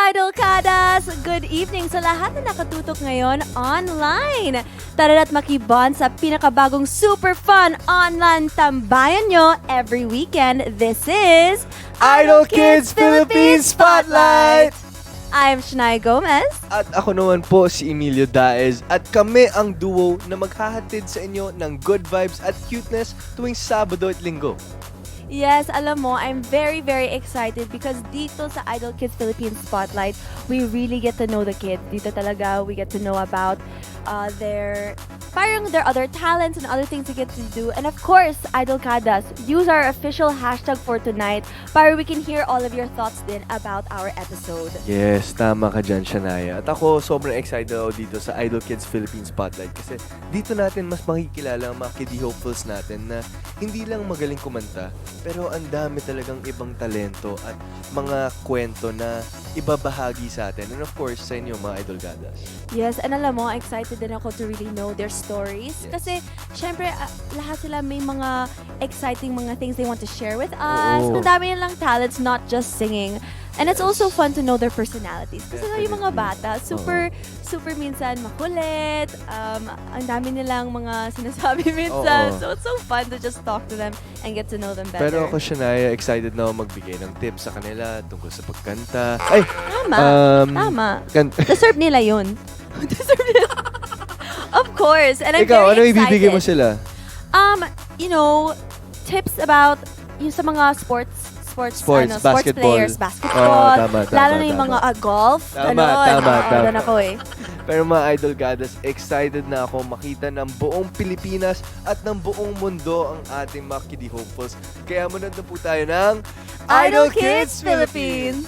Idolkadas! Good evening sa lahat na nakatutok ngayon online. Tara't makibond sa pinakabagong super fun online tambayan nyo every weekend. This is Idol Kids Philippines Spotlight! I'm Shania Gomez. At ako naman po si Emilio Daez at kami ang duo na maghahatid sa inyo ng good vibes at cuteness tuwing Sabado at Linggo. Yes, alam mo, I'm very, very excited because dito sa Idol Kids Philippines Spotlight, we really get to know the kids. Dito talaga, we get to know about their other talents and other things they get to do. And of course, Idolkadas, use our official hashtag for tonight para we can hear all of your thoughts din about our episode. Yes, tama ka dyan, Shania. At ako, sobrang excited ako dito sa Idol Kids Philippines Spotlight kasi dito natin mas makikilala ang mga kiddie hopefuls natin na hindi lang magaling kumanta, pero ang dami talagang ibang talento at mga kwento na ibabahagi sa atin. And of course, sa inyo, mga Idolkadas. Yes, and alam mo, excited din ako to really know their stories. Yes. Kasi, syempre, lahat sila may mga exciting mga things they want to share with us. Oo. Ang dami nilang talents, not just singing. And it's also fun to know their personalities. Kasi yung mga bata, super minsan makulit. Ang dami nilang mga sinasabi minsan. Oo. So it's so fun to just talk to them and get to know them better. Pero ako, Shania, excited na ako magbigay ng tips sa kanila tungkol sa pagkanta. Ay! Tama. Tama. Deserve Deserve nila yun. Deserve nila. Of course. And I'm Ikaw, ano very excited. ibibigay mo sila? You know, tips about yung sa mga sports Basketball. players, basketball. Tama, lalo na yung mga golf. Tama. Doon ako eh. Pero mga Idolkadas, excited na ako makita ng buong Pilipinas at ng buong mundo ang ating mga kiddie hopefuls. Kaya manood na po tayo ng Idol Kids Philippines!